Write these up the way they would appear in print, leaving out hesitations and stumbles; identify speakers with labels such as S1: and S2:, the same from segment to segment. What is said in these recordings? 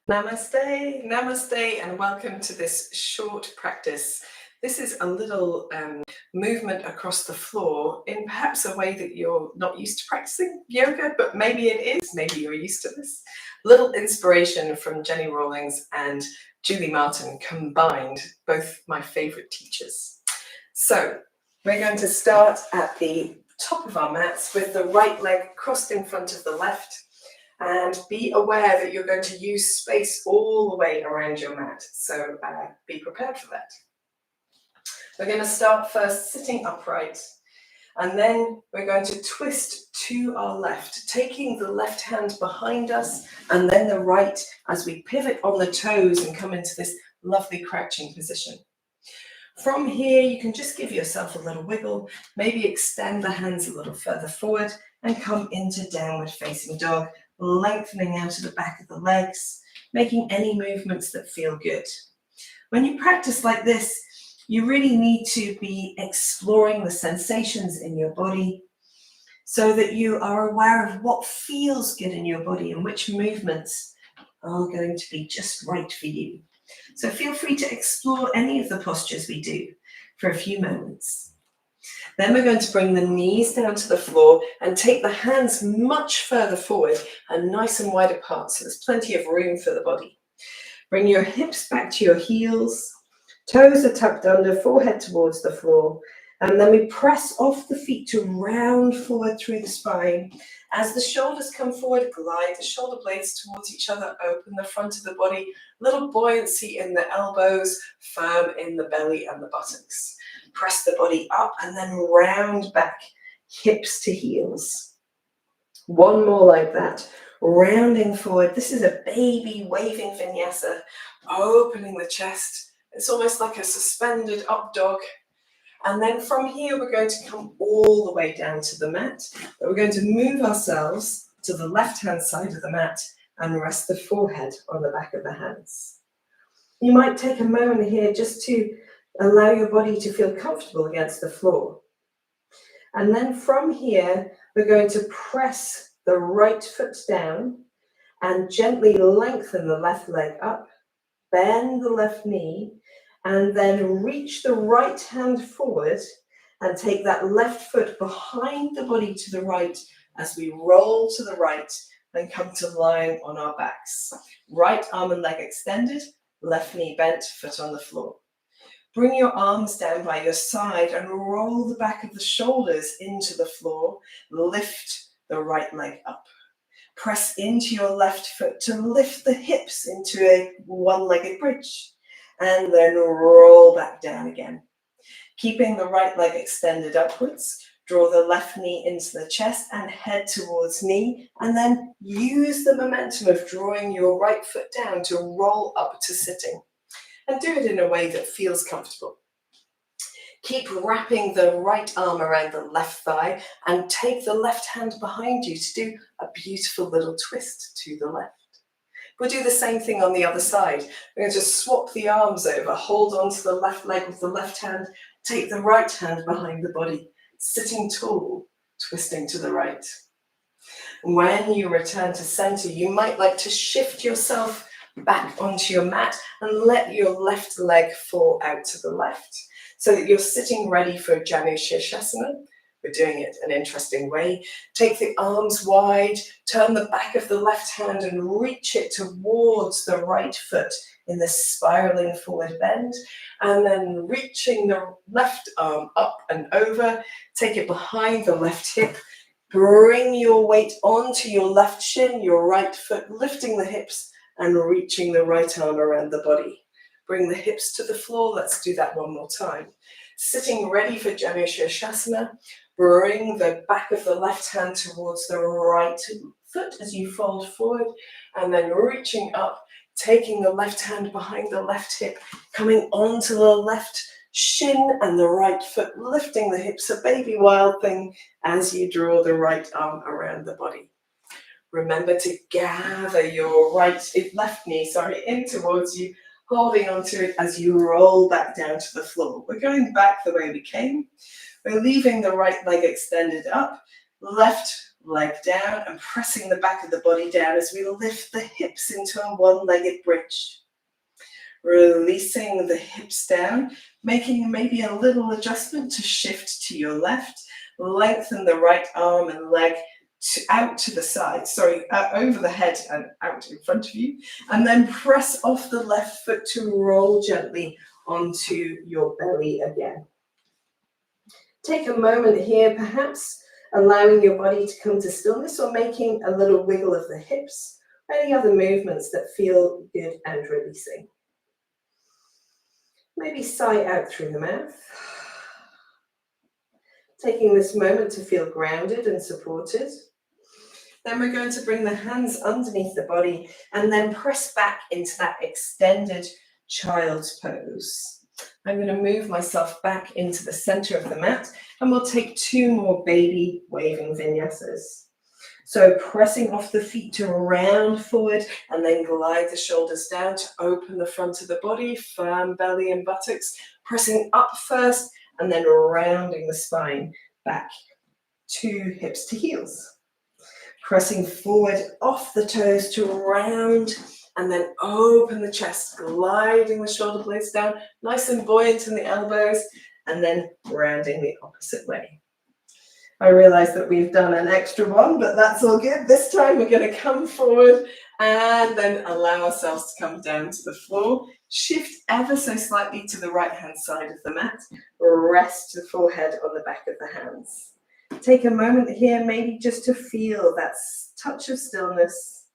S1: Namaste, namaste, and welcome to this short practice. This is a little movement across the floor in perhaps a way that you're not used to practicing yoga, but maybe it is, maybe you're used to this. Little inspiration from Jenny Rawlings and Julie Martin combined, both my favorite teachers. So we're going to start at the top of our mats with the right leg crossed in front of the left. And be aware that you're going to use space all the way around your mat, so be prepared for that. We're going to start first sitting upright, and then we're going to twist to our left, taking the left hand behind us, and then the right as we pivot on the toes and come into this lovely crouching position. From here, you can just give yourself a little wiggle, maybe extend the hands a little further forward and come into downward facing dog, lengthening out of the back of the legs, making any movements that feel good. When you practice like this, you really need to be exploring the sensations in your body so that you are aware of what feels good in your body and which movements are going to be just right for you. So feel free to explore any of the postures we do for a few moments. Then we're going to bring the knees down to the floor and take the hands much further forward and nice and wide apart, so there's plenty of room for the body. Bring your hips back to your heels, toes are tucked under, forehead towards the floor, and then we press off the feet to round forward through the spine. As the shoulders come forward, glide the shoulder blades towards each other, open the front of the body, little buoyancy in the elbows, firm in the belly and the buttocks. Press the body up and then round back, hips to heels. One more like that, rounding forward. This is a baby waving vinyasa, opening the chest. It's almost like a suspended up dog. And then from here, we're going to come all the way down to the mat. But we're going to move ourselves to the left-hand side of the mat and rest the forehead on the back of the hands. You might take a moment here just to allow your body to feel comfortable against the floor. And then from here, we're going to press the right foot down and gently lengthen the left leg up, bend the left knee, and then reach the right hand forward and take that left foot behind the body to the right as we roll to the right and come to lying on our backs. Right arm and leg extended, left knee bent, foot on the floor. Bring your arms down by your side and roll the back of the shoulders into the floor. Lift the right leg up. Press into your left foot to lift the hips into a one-legged bridge. And then roll back down again. Keeping the right leg extended upwards, draw the left knee into the chest and head towards knee, and then use the momentum of drawing your right foot down to roll up to sitting. And do it in a way that feels comfortable. Keep wrapping the right arm around the left thigh and take the left hand behind you to do a beautiful little twist to the left. We'll do the same thing on the other side. We're going to swap the arms over, hold onto the left leg with the left hand, take the right hand behind the body, sitting tall, twisting to the right. When you return to center, you might like to shift yourself back onto your mat and let your left leg fall out to the left so that you're sitting ready for Janu Shirshasana. We're doing it an interesting way. Take the arms wide, turn the back of the left hand and reach it towards the right foot in this spiraling forward bend. And then reaching the left arm up and over, take it behind the left hip. Bring your weight onto your left shin, your right foot, lifting the hips and reaching the right arm around the body. Bring the hips to the floor. Let's do that one more time. Sitting ready for Janu Shirshasana. Bring the back of the left hand towards the right foot as you fold forward, and then reaching up, taking the left hand behind the left hip, coming onto the left shin and the right foot, lifting the hips, a baby wild thing as you draw the right arm around the body. Remember to gather your left knee in towards you, holding onto it as you roll back down to the floor. We're going back the way we came. We're leaving the right leg extended up, left leg down and pressing the back of the body down as we lift the hips into a one-legged bridge. Releasing the hips down, making maybe a little adjustment to shift to your left. Lengthen the right arm and leg out to the side, over the head and out in front of you. And then press off the left foot to roll gently onto your belly again. Take a moment here, perhaps allowing your body to come to stillness or making a little wiggle of the hips, any other movements that feel good and releasing. Maybe sigh out through the mouth. Taking this moment to feel grounded and supported. Then we're going to bring the hands underneath the body and then press back into that extended child's pose. I'm going to move myself back into the center of the mat and we'll take 2 more baby waving vinyasas. So pressing off the feet to round forward and then glide the shoulders down to open the front of the body, firm belly and buttocks, pressing up first and then rounding the spine back to hips to heels. Pressing forward off the toes to round and then open the chest, gliding the shoulder blades down, nice and buoyant in the elbows, and then rounding the opposite way. I realize that we've done an extra one, but that's all good. This time we're going to come forward and then allow ourselves to come down to the floor. Shift ever so slightly to the right-hand side of the mat. Rest the forehead on the back of the hands. Take a moment here, maybe just to feel that touch of stillness.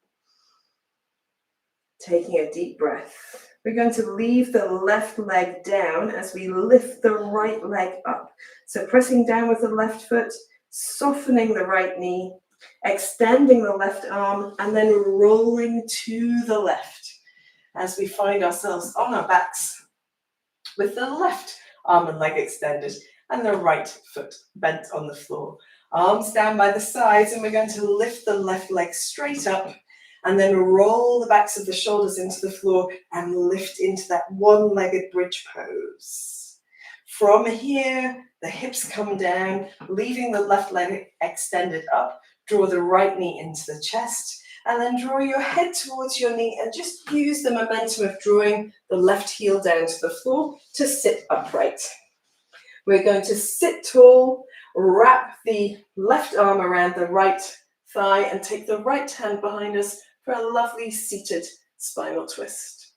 S1: Taking a deep breath. We're going to leave the left leg down as we lift the right leg up. So pressing down with the left foot, softening the right knee, extending the left arm, and then rolling to the left as we find ourselves on our backs with the left arm and leg extended and the right foot bent on the floor. Arms down by the sides, and we're going to lift the left leg straight up and then roll the backs of the shoulders into the floor and lift into that one-legged bridge pose. From here, the hips come down, leaving the left leg extended up. Draw the right knee into the chest, and then draw your head towards your knee and just use the momentum of drawing the left heel down to the floor to sit upright. We're going to sit tall, wrap the left arm around the right thigh and take the right hand behind us for a lovely seated spinal twist.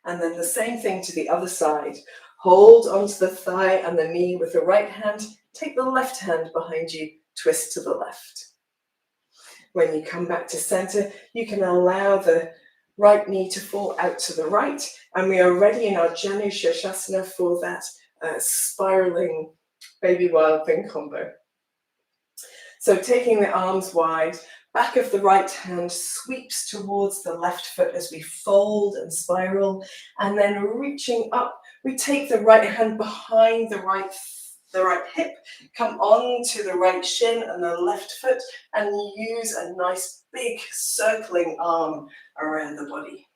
S1: And then the same thing to the other side. Hold onto the thigh and the knee with the right hand. Take the left hand behind you, twist to the left. When you come back to center, you can allow the right knee to fall out to the right, and we are ready in our Janu Shirshasana for that spiraling baby wild thing combo. So taking the arms wide, back of the right hand sweeps towards the left foot as we fold and spiral, and then reaching up, we take the right hand behind the right hip, come on to the right shin and the left foot, and use a nice big circling arm around the body.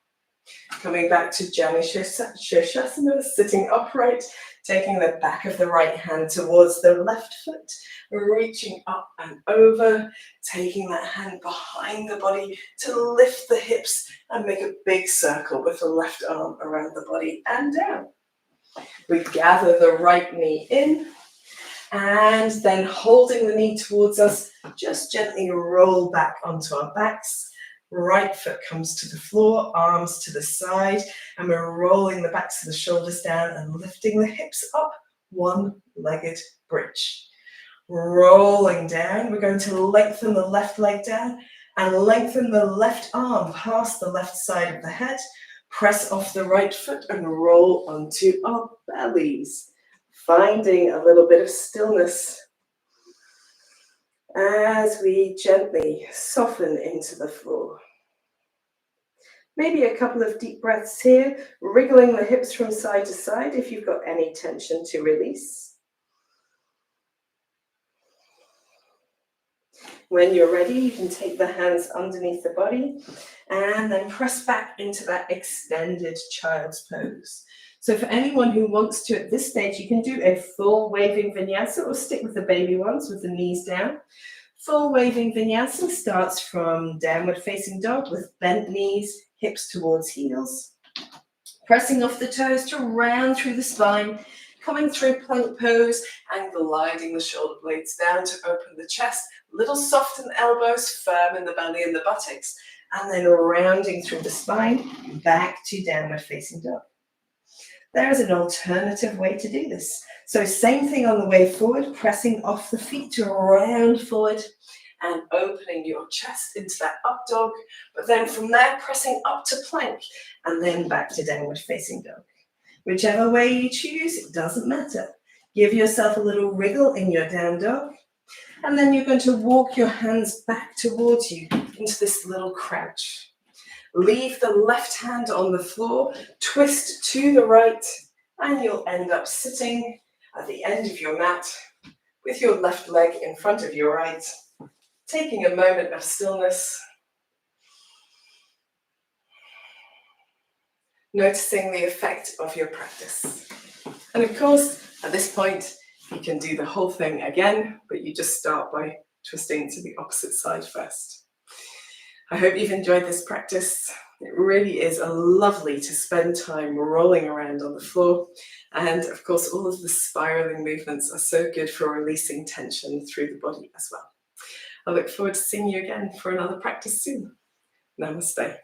S1: Coming back to Janu Shirshasana, sitting upright, taking the back of the right hand towards the left foot, reaching up and over, taking that hand behind the body to lift the hips and make a big circle with the left arm around the body and down. We gather the right knee in, and then holding the knee towards us, just gently roll back onto our backs. Right foot comes to the floor, arms to the side, and we're rolling the backs of the shoulders down and lifting the hips up, one-legged bridge. Rolling down, we're going to lengthen the left leg down and lengthen the left arm past the left side of the head. Press off the right foot and roll onto our bellies, finding a little bit of stillness as we gently soften into the floor. Maybe a couple of deep breaths here, wriggling the hips from side to side if you've got any tension to release. When you're ready, you can take the hands underneath the body and then press back into that extended child's pose. So for anyone who wants to at this stage, you can do a full waving vinyasa or stick with the baby ones with the knees down. Full waving vinyasa starts from downward facing dog with bent knees, hips towards heels. Pressing off the toes to round through the spine, coming through plank pose and gliding the shoulder blades down to open the chest, little soften elbows, firm in the belly and the buttocks, and then rounding through the spine, back to downward facing dog. There is an alternative way to do this. So same thing on the way forward, pressing off the feet to round forward and opening your chest into that up dog, but then from there pressing up to plank and then back to downward facing dog. Whichever way you choose, it doesn't matter. Give yourself a little wriggle in your down dog, and then you're going to walk your hands back towards you into this little crouch. Leave the left hand on the floor, twist to the right, and you'll end up sitting at the end of your mat with your left leg in front of your right, taking a moment of stillness, noticing the effect of your practice. And of course, at this point, you can do the whole thing again, but you just start by twisting to the opposite side first. I hope you've enjoyed this practice. It really is lovely to spend time rolling around on the floor. And of course, all of the spiraling movements are so good for releasing tension through the body as well. I look forward to seeing you again for another practice soon. Namaste.